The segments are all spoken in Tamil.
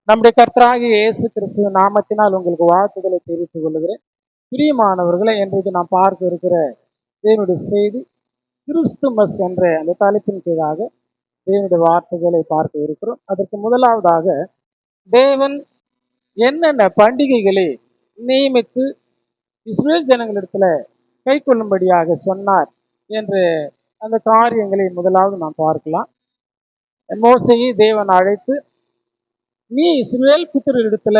நம்முடைய கர்த்தராகிய இயேசு கிறிஸ்துவ நாமத்தினால் உங்களுக்கு வாழ்த்துக்களை தெரிவித்துக் கொள்கிறேன். பிரியமானவர்களை, இன்றைக்கு நாம் பார்க்க இருக்கிற தேவனுடைய செய்தி கிறிஸ்துமஸ் என்ற அந்த தலைப்பின் கீழாக தேவனுடைய வார்த்தைகளை பார்க்க இருக்கிறோம். அதற்கு முதலாவதாக தேவன் என்னென்ன பண்டிகைகளை நியமித்து இஸ்ரேல் ஜனங்களிடத்துல கை கொள்ளும்படியாக சொன்னார் என்ற அந்த காரியங்களை முதலாவது நாம் பார்க்கலாம். மோசேயை தேவன் அழைத்து, நீ இஸ்ரேல் புத்திரரிடத்துல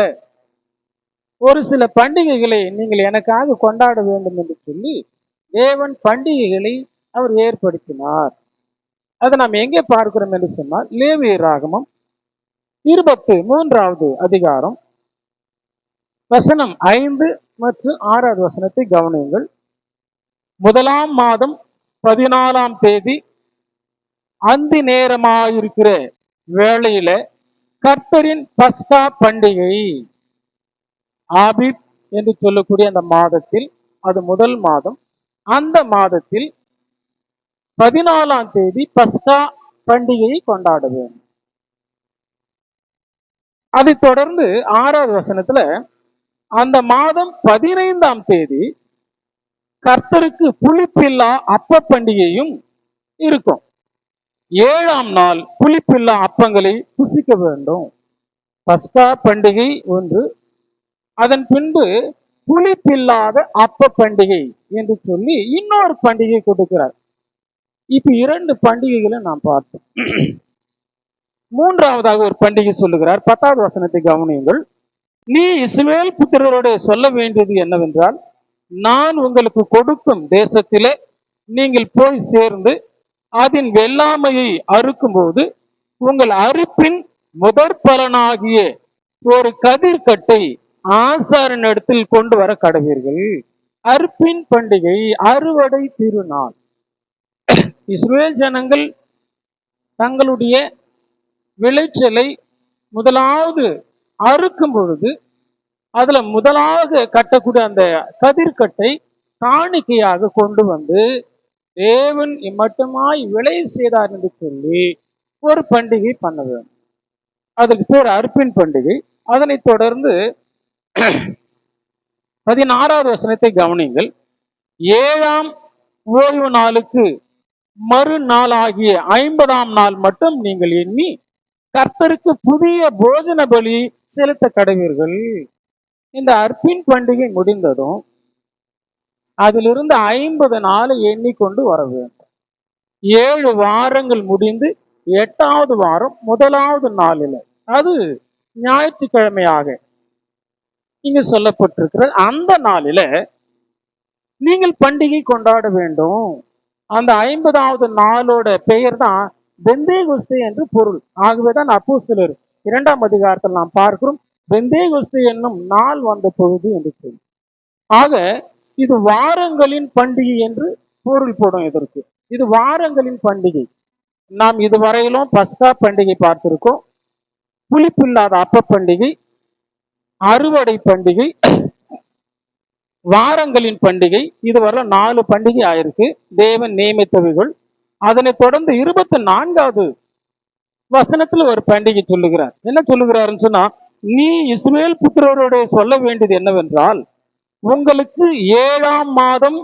ஒரு சில பண்டிகைகளை நீங்கள் எனக்காக கொண்டாட வேண்டும் என்று சொல்லி தேவன் பண்டிகைகளை அவர் ஏற்படுத்தினார். அதை நாம் எங்கே பார்க்கிறோம் என்று சொன்னால், லேவியராகமம் 23வது அதிகாரம் வசனம் 5 மற்றும் 6வது வசனத்தை கவனியுங்கள். 1ஆம் மாதம் 14ஆம் தேதி அந்தி நேரமாயிருக்கிற வேளையில கர்த்தரின் பஸ்கா பண்டிகை, ஆபிப் என்று சொல்லக்கூடிய அந்த மாதத்தில், அது முதல் மாதம், அந்த மாதத்தில் 14ஆம் தேதி பஸ்கா பண்டிகையை கொண்டாட வேண்டும். அதை தொடர்ந்து 6வது வசனத்துல, அந்த மாதம் 15ஆம் தேதி கர்த்தருக்கு புளிப்பில்லா அப்ப பண்டிகையும் இருக்கும். 7ஆம் நாள் புளிப்பில்லா அப்பங்களை புசிக்க வேண்டும். பஸ்கா பண்டிகை ஒன்று, அதன் பின்பு புளிப்பில்லாத அப்ப பண்டிகை என்று சொல்லி இன்னொரு பண்டிகை கொடுக்கிறார். இப்ப 2 பண்டிகைகளை நாம் பார்த்தோம். 3ஆவதாக ஒரு பண்டிகை சொல்லுகிறார். 10வது வசனத்தை கவனியுங்கள். நீ இஸ்ரவேல் புத்திரரோடு சொல்ல வேண்டியது என்னவென்றால், நான் உங்களுக்கு கொடுக்கும் தேசத்திலே நீங்கள் போய் சேர்ந்து அதன் வெள்ளாமையை அறுக்கும் போது உங்கள் அறுப்பின் முதற் பலனாகிய ஒரு கதிர்கட்டை ஆசாரனிடத்தில் கொண்டு வர கடவீர்கள். அறுப்பின் பண்டிகை, அறுவடை திருநாள். இஸ்ரவேல் ஜனங்கள் தங்களுடைய விளைச்சலை முதலாவது அறுக்கும் பொழுது அதுல முதலாக கட்டக்கூடிய அந்த கதிர்கட்டை காணிக்கையாக கொண்டு வந்து தேவன் இம்மட்டுமாய் விளை செய்தார் என்று சொல்லி ஒரு பண்டிகை பண்ண வேண்டும். அதுக்கு பேர் அறுப்பின் பண்டிகை. அதனை தொடர்ந்து 16வது வசனத்தை கவனிங்கள். 7ஆம் ஓய்வு நாளுக்கு மறுநாளாகிய 50ஆம் நாள் மட்டும் நீங்கள் எண்ணி கர்த்தருக்கு புதிய போஜன பலி செலுத்த கடவீர்கள். இந்த அர்ப்பின் பண்டிகை முடிந்ததும் அதிலிருந்து 50 நாளை எண்ணிக்கொண்டு வர வேண்டும். 7 வாரங்கள் முடிந்து 8வது வாரம் 1வது நாளில், அது ஞாயிற்றுக்கிழமையாக இங்கு சொல்லப்பட்டிருக்கிற அந்த நாளில நீங்கள் பண்டிகை கொண்டாட வேண்டும். அந்த 50வது நாளோட பெயர் தான் பெந்தேகொஸ்தே என்று பொருள். ஆகவேதான் அப்போஸ்தலர் 2ஆம் அதிகாரத்தில் நாம் பார்க்கிறோம், பெந்தேகொஸ்தே என்னும் நாள் வந்த பொழுது என்று சொல்லி. ஆக இது வாரங்களின் பண்டிகை என்று பொருள் போடும். இதற்கு இது வாரங்களின் பண்டிகை. நாம் இதுவரையிலும் பஸ்கா பண்டிகை பார்த்திருக்கோம், புளிப்பில்லாத அப்ப பண்டிகை, அறுவடை பண்டிகை, வாரங்களின் பண்டிகை. இதுவரை 4 பண்டிகை ஆயிருக்கு, தேவன் நியமித்தவைகள். அதனை தொடர்ந்து 24வது வசனத்துல ஒரு பண்டிகை சொல்லுகிறார். என்ன சொல்லுகிறாருன்னு சொன்னா, நீ இஸ்ரவேல் புத்திரரோட சொல்ல வேண்டியது என்னவென்றால், உங்களுக்கு 7ஆம் மாதம்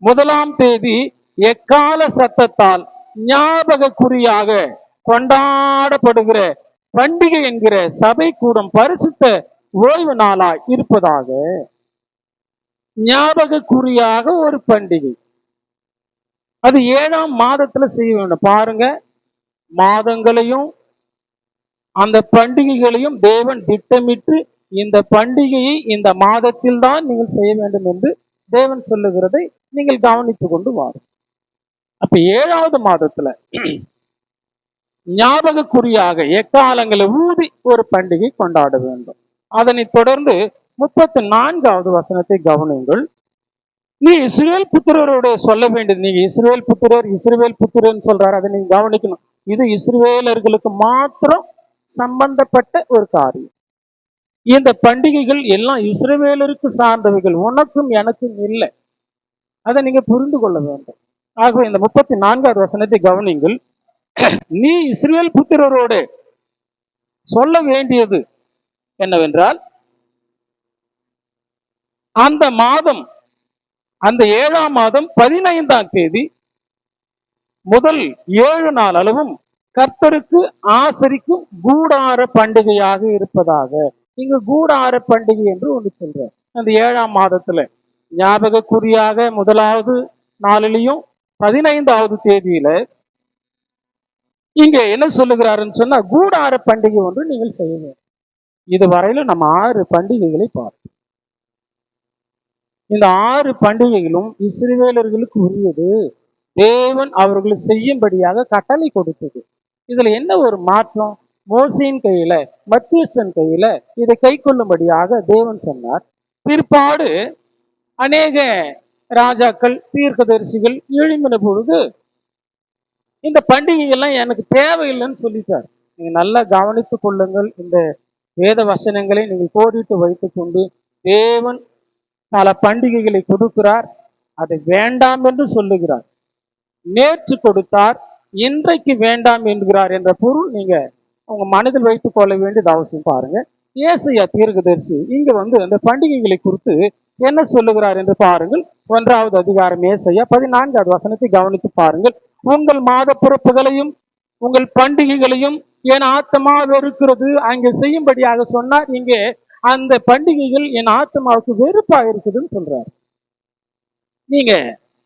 1ஆம் தேதி எக்கால சத்தத்தால் ஞாபக குறியாக கொண்டாடப்படுகிற பண்டிகை என்கிற சபை கூடம் பரிசுத்த ஓய்வு நாளாய் இருப்பதாக. ஞாபக குறியாக ஒரு பண்டிகை, அது 7ஆம் மாதத்துல செய்ய வேண்டும். பாருங்க, மாதங்களையும் அந்த பண்டிகைகளையும் தேவன் திட்டமிட்டு இந்த பண்டிகையை இந்த மாதத்தில் தான் நீங்கள் செய்ய வேண்டும் என்று தேவன் சொல்லுகிறதை நீங்கள் கவனித்துக் கொண்டு வாரும். அப்ப 7வது மாதத்துல ஞாபக குறியாக எக்காலங்களை ஊதி ஒரு பண்டிகை கொண்டாட வேண்டும். அதனை தொடர்ந்து 34வது வசனத்தை கவனியுங்கள். நீ இஸ்ரவேல் புத்திரரோட சொல்ல வேண்டியது, நீங்க இஸ்ரவேல் புத்திரர் சொல்றாரு, அதை நீங்க கவனிக்கணும். இது இஸ்ரவேலர்களுக்கு மாத்திரம் சம்பந்தப்பட்ட ஒரு காரியம். இந்த பண்டிகைகள் எல்லாம் இஸ்ரவேலருக்கு சார்ந்தவைகள், உனக்கும் எனக்கும் இல்லை. அதை நீங்க புரிந்து கொள்ள வேண்டும். ஆகவே இந்த 34வது வசனத்தை கவனிங்கள். நீ இஸ்ரவேல் புத்திரரோடு சொல்ல வேண்டியது என்னவென்றால், அந்த மாதம், அந்த 7ஆம் மாதம் 15ஆம் தேதி முதல் 7 நாள் அளவும் கர்த்தருக்கு ஆசரிக்கும் கூடார பண்டிகையாக இருப்பதாக. இங்கு கூடார பண்டிகை என்று ஒன்று சொல்ற. அந்த 7ஆம் மாதத்துல ஞாபகக்குறியாக முதலாவது நாளிலையும் 15ஆவது தேதியில இங்க என்ன சொல்லுகிறாருன்னு சொன்னா, கூடார பண்டிகை ஒன்று நீங்கள் செய்யுங்க. இதுவரையிலும் நம்ம 6 பண்டிகைகளை பார்த்தோம். இந்த 6 பண்டிகைகளும் இஸ்ரவேலர்களுக்கு உரியது. தேவன் அவர்கள் செய்யும்படியாக கட்டளை கொடுத்தது. இதுல என்ன ஒரு மாற்றம்? மோசேயின் கையில, மத்தியஸ்தன் கையில இதை கை கொள்ளும்படியாக தேவன் சொன்னார். பிற்பாடு அநேக ராஜாக்கள், தீர்க்கதரிசிகள் எழும்பின பொழுது இந்த பண்டிகைகள்லாம் எனக்கு தேவையில்லைன்னு சொல்லிட்டார். நீங்க நல்லா கவனித்துக் கொள்ளுங்கள். இந்த வேத வசனங்களை நீங்கள் கோடிட்டு வைத்துக் கொண்டு, தேவன் பல பண்டிகைகளை கொடுக்கிறார், அதை வேண்டாம் என்று சொல்லுகிறார். நேற்று கொடுத்தார், இன்றைக்கு வேண்டாம் என்கிறார் என்ற பொருள் நீங்க உங்க மனதில் வைத்துக் கொள்ள வேண்டியது அவசியம். பாருங்க, ஏசாயா தீர்க்கதரிசி இங்க அந்த பண்டிகைகளை குறித்து என்ன சொல்லுகிறார் என்று பாருங்கள். 1வது அதிகாரம் ஏசாயா 14வது வசனத்தை கவனித்து பாருங்கள். உங்கள் மாத பிறப்புகளையும் உங்கள் பண்டிகைகளையும் என் ஆத்மா வெறுக்கிறது அங்கே செய்யும்படியாக சொன்னார். இங்கே அந்த பண்டிகைகள் என் ஆத்மாவுக்கு வெறுப்பா இருக்குதுன்னு சொல்றாரு. நீங்க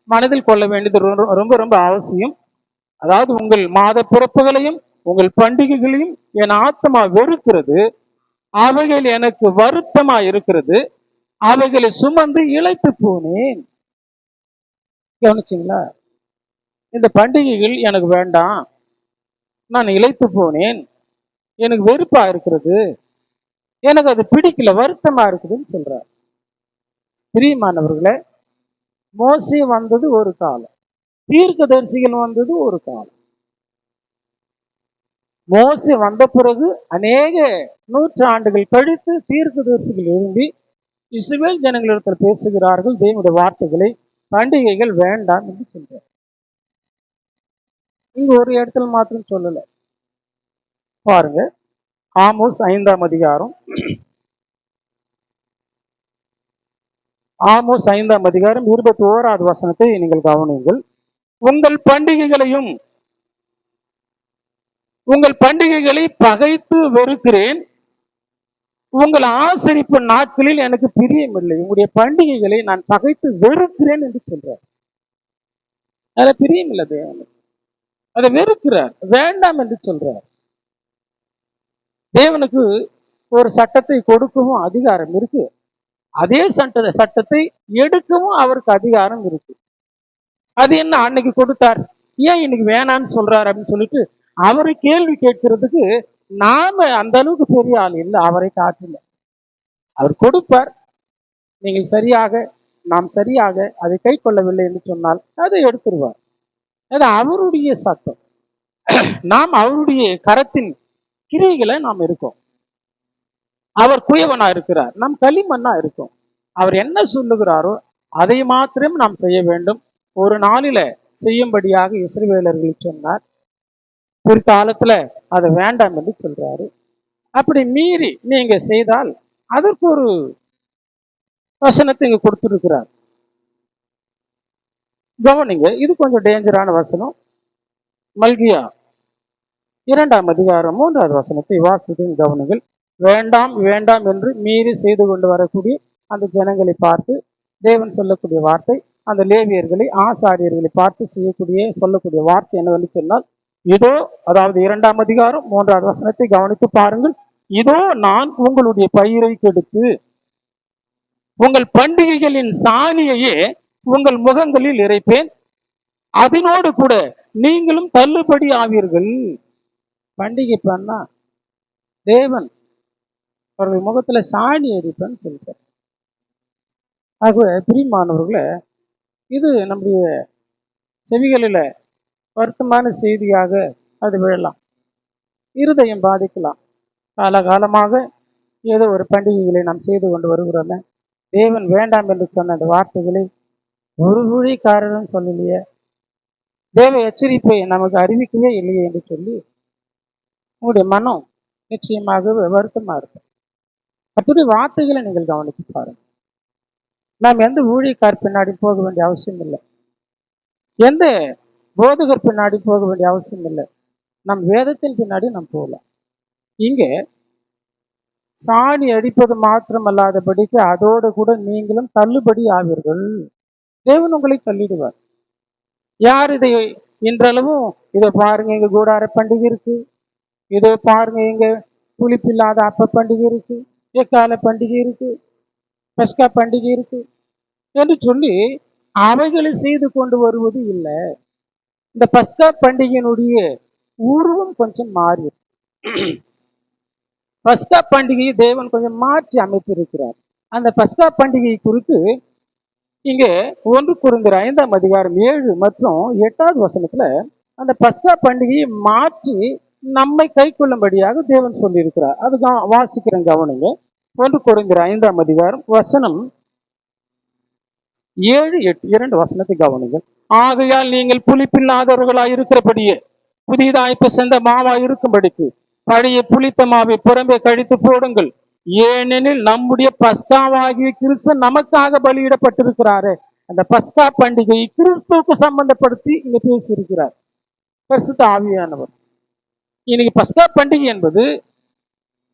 மனதில் கொள்ள வேண்டியது ரொம்ப ரொம்ப அவசியம். அதாவது உங்கள் மாத பிறப்புகளையும் உங்கள் பண்டிகைகளையும் என் ஆத்மா வெறுக்கிறது, அவைகள் எனக்கு வருத்தமா இருக்கிறது, அவைகளை சுமந்து இழைத்து போனேன். கவனிச்சிங்களா? இந்த பண்டிகைகள் எனக்கு வேண்டாம், நான் இழைத்து போனேன், எனக்கு வெறுப்பா இருக்கிறது, எனக்கு அது பிடிக்கல, வருத்தமா இருக்குதுன்னு சொல்றார். பிரியமானவர்களே, மோசே வந்தது ஒரு காலம், தீர்க்கதரிசிகள் வந்தது ஒரு காலம். மோசே வந்த பிறகு அநேக நூற்றாண்டுகள் கழித்து தீர்க்கதரிசிகள் எழும்பி இஸ்ரவேல் ஜனங்களிடத்தில் பேசுகிறார்கள் தேவனுடைய வார்த்தைகளை. பண்டிகைகள் வேண்டாம் என்று சொல்றார். இங்க ஒரு இடத்துல மாத்திரம் சொல்லல. பாருங்க, ஆமோஸ் 5ஆம் அதிகாரம், ஆமோஸ் 5ஆம் அதிகாரம் 21வது வசனத்தை நீங்கள் கவனியுங்கள். உங்கள் பண்டிகைகளையும் உங்கள் பண்டிகைகளை பகைத்து வெறுக்கிறேன், உங்கள் ஆசரிப்பு நாட்களில் எனக்கு பிரியமில்லை. உங்களுடைய பண்டிகைகளை நான் பகைத்து வெறுக்கிறேன் என்று சொல்றார். அதை பிரியமில்லை தேவனுக்கு, அதை வெறுக்கிறார், வேண்டாம் என்று சொல்றார். தேவனுக்கு ஒரு சட்டத்தை கொடுக்கவும் அதிகாரம் இருக்கு, அதே சட்டத்தை எடுக்கவும் அவருக்கு அதிகாரம் இருக்கு. அது என்ன அன்னைக்கு கொடுத்தார், ஏன் இன்னைக்கு வேணான்னு சொல்றாரு அப்படின்னு சொல்லிட்டு அவரை கேள்வி கேட்கிறதுக்கு நாம அந்த அளவுக்கு பெரிய ஆள் இல்லை, அவரை காட்டல. அவர் கொடுப்பார், நீங்கள் சரியாக நாம் சரியாக அதை கை கொள்ளவில்லை என்று சொன்னால் அதை எடுத்துருவார். அது அவருடைய சட்டம். நாம் அவருடைய கரத்தின் கிரியைகளை நாம் இருக்கோம். அவர் குயவனா இருக்கிறார், நாம் களிமண்ணா இருக்கோம். அவர் என்ன சொல்லுகிறாரோ அதை மாத்திரம் நாம் செய்ய வேண்டும். ஒரு நாளில செய்யும்படியாக இஸ்ரவேலர்களுக்கு சொன்னார், பிற்காலத்துல அதை வேண்டாம் என்று சொல்றாரு. அப்படி மீறி நீங்க செய்தால் அதற்கு ஒரு வசனத்தை இங்க கொடுத்திருக்கிறார். கவனிங்க, இது கொஞ்சம் டேஞ்சரான வசனம். மல்கியா 2ஆம் அதிகாரம் 3வது வசனத்தை வாசித்து கவனிங்கள். வேண்டாம் வேண்டாம் என்று மீறி செய்து கொண்டு வரக்கூடிய அந்த ஜனங்களை பார்த்து தேவன் சொல்லக்கூடிய வார்த்தை, அந்த லேவியர்களை ஆசாரியர்களை பார்த்து சொல்லக்கூடிய வார்த்தை என்னவென்று சொன்னால், இதோ, அதாவது 2ஆம் அதிகாரம் 3வது வசனத்தை கவனித்து பாருங்கள். இதோ நான் உங்களுடைய பயிரை கெடுத்து உங்கள் பண்டிகைகளின் சாணியையே உங்கள் முகங்களில் இறைப்பேன், அதனோடு கூட நீங்களும் தள்ளுபடி ஆவீர்கள். பண்டிகை பண்ணா தேவன் அவர்கள் முகத்துல சாணி எரிப்பேன்னு சொல்லிட்டார். ஆகவே பிரியமானவர்களே, இது நம்முடைய செவிகளில வருத்தமான செய்தியாக அது விழலாம், இருதயம் பாதிக்கலாம். காலகாலமாக ஏதோ ஒரு பண்டிகைகளை நாம் செய்து கொண்டு வருகிறோமே, தேவன் வேண்டாம் என்று சொன்ன அந்த வார்த்தைகளை ஒரு ஊழியக்காரரும் சொல்லலையே, தேவ எச்சரிப்பை நமக்கு அறிவிக்கவே இல்லையே என்று சொல்லி உங்களுடைய மனம் நிச்சயமாக வருத்தமா இருக்கும். அப்படி வார்த்தைகளை நீங்கள் கவனித்து பாருங்க. நாம் எந்த ஊழியக்கார் பின்னாடி போக வேண்டிய அவசியம் இல்லை, எந்த போதகர் பின்னாடி போக வேண்டிய அவசியம் இல்லை. நம் வேதத்தின் பின்னாடி நாம் போகலாம். இங்கே சாணி அடிப்பது மாத்திரமல்லாதபடிக்கு அதோடு கூட நீங்களும் தள்ளுபடி ஆவீர்கள். தேவன் உங்களை தள்ளிடுவார். யார் இதை இன்றளவும் இதை பாருங்க, எங்க கூடார பண்டிகை இருக்கு, இதோ பாருங்க எங்க புளிப்பில்லாத அப்ப பண்டிகை இருக்கு, எக்கால பண்டிகை இருக்கு, பஸ்கா பண்டிகை இருக்கு என்று சொல்லி அவைகளை செய்து கொண்டு வருவது இல்லை. இந்த பஸ்கா பண்டிகையினுடைய உருவம் கொஞ்சம் மாறி, பஸ்கா பண்டிகையை தேவன் கொஞ்சம் மாற்றி அமைத்திருக்கிறார். அந்த பஸ்கா பண்டிகை குறித்து இங்கே 1 கொரிந்தியர் 5ஆம் அதிகாரம் 7 மற்றும் 8வது வசனத்துல அந்த பஸ்கா பண்டிகையை மாற்றி நம்மை கை கொள்ளும்படியாக தேவன் சொல்லியிருக்கிறார். அது வாசிக்கிறேன், கவனிங்க. 1 கொரிந்தியர் 5ஆம் அதிகாரம் வசனம் 7, 8 2 வசனத்தை கவனிங்கள். ஆகையால் நீங்கள் புளிப்பில்லாதவர்களாய் இருக்கிறபடியே புதிதாய் பிசைந்த மாவாய் இருக்கும்படிக்கு பழைய புளித்த மாவை புறம்பே கழித்து போடுங்கள். ஏனெனில் நம்முடைய பஸ்காவாகிய கிறிஸ்து நமக்காக பலியிடப்பட்டிருக்கிறாரு. அந்த பஸ்கா பண்டிகையை கிறிஸ்துவுக்கு சம்பந்தப்படுத்தி இங்க பேசியிருக்கிறார் பரிசுத்த ஆவியானவர். இன்னைக்கு பஸ்கா பண்டிகை என்பது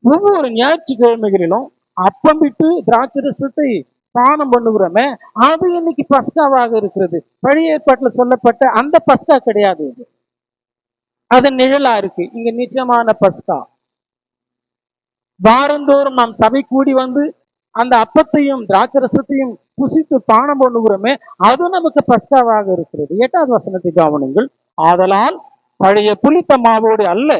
ஒவ்வொரு ஞாயிற்றுக்கிழமைகளிலும் அப்பம் விட்டு திராட்சரசத்தை பானம் பண்ணுகிறோமே, அது இன்னைக்கு பஸ்காவாக இருக்கிறது. பழைய ஏற்பாட்டில் சொல்லப்பட்ட அந்த பஸ்கா கிடையாது, அது நிழலா இருக்கு. இங்க நிஜமான பஸ்கா. வாரந்தோறும் நாம் சபை கூடி வந்து அந்த அப்பத்தையும் திராட்சரசத்தையும் புசித்து பானம் பண்ணுகிறோமே, அது நமக்கு பஸ்காவாக இருக்கிறது. 8வது வசனத்தை கவனிங்கள். ஆதலால் பழைய புளித்த மாவோடு அல்ல,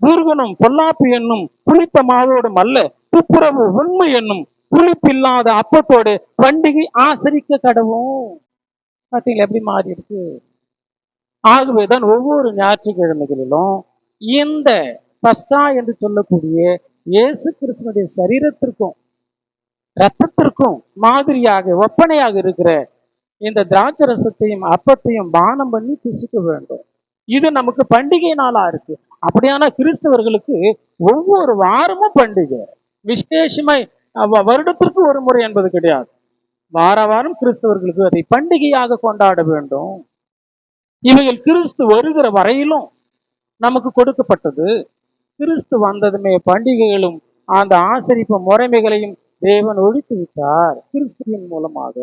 துர்குணம் பொல்லாப்பு என்னும் புளித்த மாவோடும் அல்ல, துப்புரவு உண்மை என்னும் புளிப்பில்லாத அப்பத்தோடு பண்டிகை ஆசரிக்க கடவும். பார்த்தீங்களா எப்படி மாறி இருக்கு? ஆகவேதான் ஒவ்வொரு ஞாயிற்றுக்கிழமைகளிலும் இந்த பஸ்கா என்று சொல்லக்கூடிய இயேசு கிறிஸ்துவினுடைய சரீரத்திற்கும் ரத்தத்திற்கும் மாதிரியாக ஒப்பனையாக இருக்கிற இந்த திராட்சரசத்தையும் அப்பத்தையும் பானம் பண்ணி புசிக்க வேண்டும். இது நமக்கு பண்டிகை நாளா இருக்கு. அப்படியான கிறிஸ்தவர்களுக்கு ஒவ்வொரு வாரமும் பண்டிகை. விசேஷமாய் வருடத்திற்கு ஒரு முறை என்பது கிடையாது. வார வாரம் கிறிஸ்தவர்களுக்கு அதை பண்டிகையாக கொண்டாட வேண்டும். இவைகள் கிறிஸ்து வருகிற வரையிலும் நமக்கு கொடுக்கப்பட்டது. கிறிஸ்து வந்ததுமே பண்டிகைகளும் அந்த ஆசரிப்பு முறைமைகளையும் தேவன் ஒழித்து விட்டார் கிறிஸ்துவின் மூலமாக.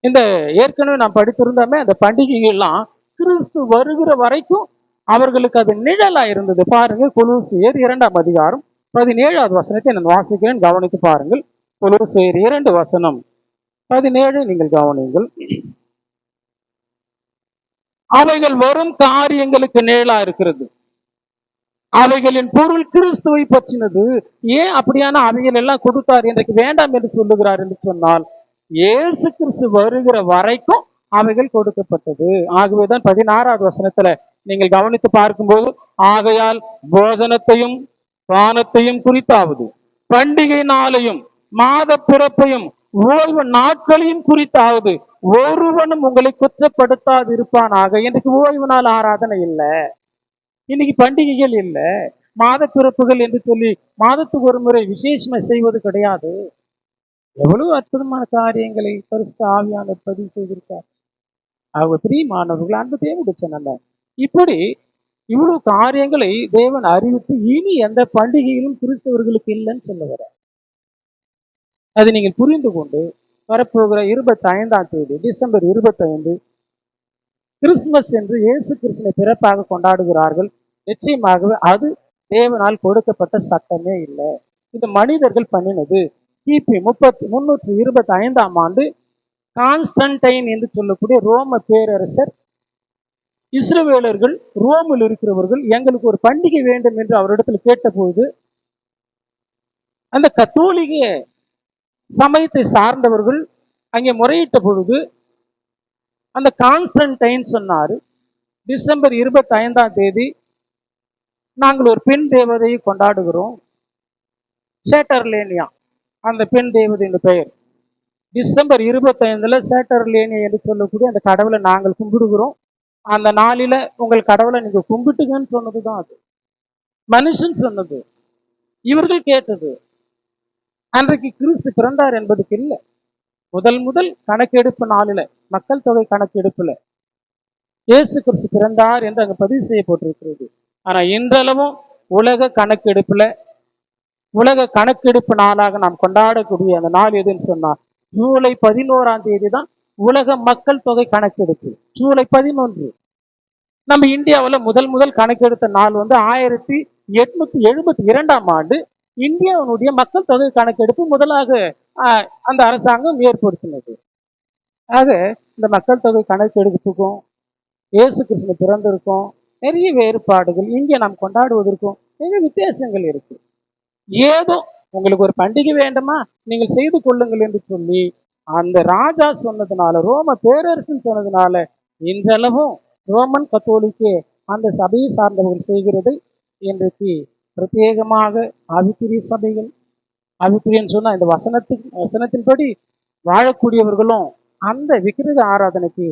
இந்த ஏற்கனவே நாம் படித்திருந்தோமே, அந்த பண்டிகைகள்லாம் கிறிஸ்து வருகிற வரைக்கும் அவர்களுக்கு அது நிழலா இருந்தது. பாருங்க, கொலோசியர் 2ஆம் அதிகாரம் 17வது வசனத்தை நான் வாசிக்கிறேன், கவனித்து பாருங்கள். கொலோசியர் 2 வசனம் 17 நீங்கள் கவனிங்கள். அவைகள் வரும் காரியங்களுக்கு நிழலா இருக்கிறது, அவைகளின் பொருள் கிறிஸ்துவை பற்றினது. ஏன் அப்படியான அவைகள் எல்லாம் கொடுத்தார் இன்றைக்கு வேண்டாம் என்று சொல்லுகிறார் என்று சொன்னால், இயேசு கிறிஸ்து வருகிற வரைக்கும் அவைகள் கொடுக்கப்பட்டது. ஆகவேதான் 16வது வசனத்துல நீங்கள் கவனித்து பார்க்கும்போது, ஆகையால் போஜனத்தையும் பானத்தையும் குறித்தாவது பண்டிகை நாளையும் மாத பிறப்பையும் ஓய்வு நாட்களையும் குறித்தாவது ஒருவனும் உங்களை குற்றப்படுத்தாது இருப்பானாக. இன்றைக்கு ஓய்வு நாள் ஆராதனை இல்லை, இன்னைக்கு பண்டிகைகள் இல்லை, மாத பிறப்புகள் என்று சொல்லி மாதத்துக்கு ஒரு முறை விசேஷமா செய்வது கிடையாது. எவ்வளவு அற்புதமான காரியங்களை பரிசுத்த ஆவியானவர் பதிவு செய்திருக்கார். அவங்க பிரியமானவர்கள், அந்த தேவனுடைய சொன்னாங்க. இப்படி இவ்வளவு காரியங்களை தேவன் அறிவித்து இனி எந்த பண்டிகையிலும் கிறிஸ்தவர்களுக்கு இல்லைன்னு சொல்ல வர. அதை நீங்கள் புரிந்து கொண்டு வரப்போகிற 25ஆம் தேதி டிசம்பர் 25 கிறிஸ்துமஸ் என்று இயேசு கிறிஸ்துவை பிறப்பாக கொண்டாடுகிறார்கள். நிச்சயமாகவே அது தேவனால் கொடுக்கப்பட்ட சட்டமே இல்லை, இது மனிதர்கள் பண்ணினது. கிபி 325ஆம் ஆண்டு கான்ஸ்டன்டைன் என்று சொல்லக்கூடிய ரோம பேரரசர் இஸ்ரவேலர்கள் ரோமில் இருக்கிறவர்கள் எங்களுக்கு ஒரு பண்டிகை வேண்டும் என்று அவரிடத்தில் கேட்டபோது, அந்த கத்தோலிக சமயத்தை சார்ந்தவர்கள் அங்கே முறையிட்ட பொழுது அந்த கான்ஸ்டன்டைன் சொன்னார், டிசம்பர் 25ஆம் தேதி நாங்கள் ஒரு பெண் தேவதையை கொண்டாடுகிறோம், சேட்டர்லேனியா அந்த பெண் தேவதையின் பெயர். டிசம்பர் 25 சேட்டர்லேனியா என்று சொல்லக்கூடிய அந்த கடவுளை நாங்கள் கும்பிடுகிறோம், அந்த நாளில உங்கள் கடவுளை நீங்க கும்பிட்டுங்கன்னு சொன்னதுதான் அது. மனுஷன் சொன்னது, இவர்கள் கேட்டது. அன்றைக்கு கிறிஸ்து பிறந்தார் என்பதுக்கு இல்லை. முதல் கணக்கெடுப்பு நாளில, மக்கள் தொகை கணக்கெடுப்புல இயேசு கிறிஸ்து பிறந்தார் என்று அங்க பதிவு செய்யப்பட்டிருக்கிறது. ஆனா இன்றளவும் உலக கணக்கெடுப்புல, உலக கணக்கெடுப்பு நாளாக நாம் கொண்டாடக்கூடிய அந்த நாள் எதுன்னு சொன்னா ஜூலை 11ஆம் தேதி தான் உலக மக்கள் தொகை கணக்கெடுப்பு. ஜூலை 11. நம்ம இந்தியாவில் முதல் கணக்கெடுத்த நாள் வந்து 1872ஆம் ஆண்டு இந்தியாவுடைய மக்கள் தொகை கணக்கெடுப்பு முதலாக அந்த அரசாங்கம் ஏற்படுத்தினது. ஆக இந்த மக்கள் தொகை கணக்கெடுப்புக்கும் இயேசு கிறிஸ்து பிறந்திருக்கும் நிறைய வேறுபாடுகள், இங்கே நாம் கொண்டாடுவதற்கும் நிறைய வித்தியாசங்கள் இருக்கு. ஏதோ உங்களுக்கு ஒரு பண்டிகை வேண்டுமா, நீங்கள் செய்து கொள்ளுங்கள் என்று சொல்லி அந்த ராஜா சொன்னதுனால, ரோம பேரரசன் சொன்னதுனால இன்றளவும் ரோமன் கத்தோலிக்க அந்த சபையை சார்ந்தவர்கள் செய்கிறது. இன்றைக்கு பிரத்யேகமாக ஆவிக்குரிய சபைகள், ஆவிக்குரியன்னு சொன்னா இந்த வசனத்தின்படி வாழக்கூடியவர்களும் அந்த விக்கிரக ஆராதனைக்கு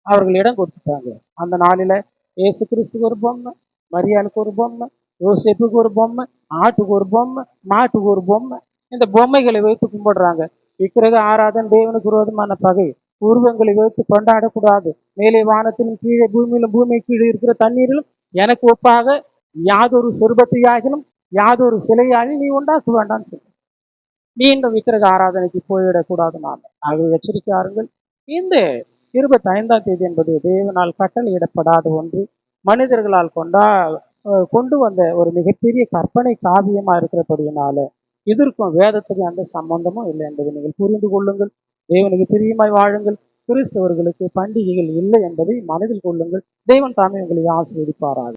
அவர்கள் இடம் கொடுத்துட்டாங்க. அந்த நாளில இயேசு கிறிஸ்துக்கு ஒரு பொம்மை, மரியாளுக்கு ஒரு பொம்மை, யோசேப்புக்கு ஒரு பொம்மை, ஆட்டுக்கு ஒரு பொம்மை, மாட்டுக்கு ஒரு பொம்மை, இந்த பொம்மைகளை வைத்து கும்பிடுறாங்க. விக்கிரக ஆராதனை தேவனுக்கு விரோதமான பகை. உருவங்களை வைத்து கொண்டாடக்கூடாது. மேலே வானத்திலும் கீழே பூமியிலும் பூமி கீழே இருக்கிற தண்ணீரிலும் எனக்கு ஒப்பாக யாதொரு சொருபத்தையாகினும் யாதொரு சிலையாகினும் நீ உண்டாக்க வேண்டாம்னு சொல்லி மீண்டும் விக்கிரக ஆராதனைக்கு போய்விடக்கூடாது. நாம் ஆகவே எச்சரிக்கையாருங்கள். இந்த 25ஆம் தேதி என்பது தேவனால் கட்டளையிடப்படாத ஒன்று, மனிதர்களால் கொண்டு வந்த ஒரு மிகப்பெரிய கற்பனை காவியமா இருக்கிறபடியினால இதற்கும் வேதத்துக்கு அந்த சம்பந்தமும் இல்லை என்பதை நீங்கள் புரிந்து கொள்ளுங்கள். தேவனுக்கு பிரியமாய் வாழுங்கள். கிறிஸ்தவர்களுக்கு பண்டிகைகள் இல்லை என்பதை மனதில் கொள்ளுங்கள். தேவன் தாமே உங்களை ஆசீர்வதிப்பாராக.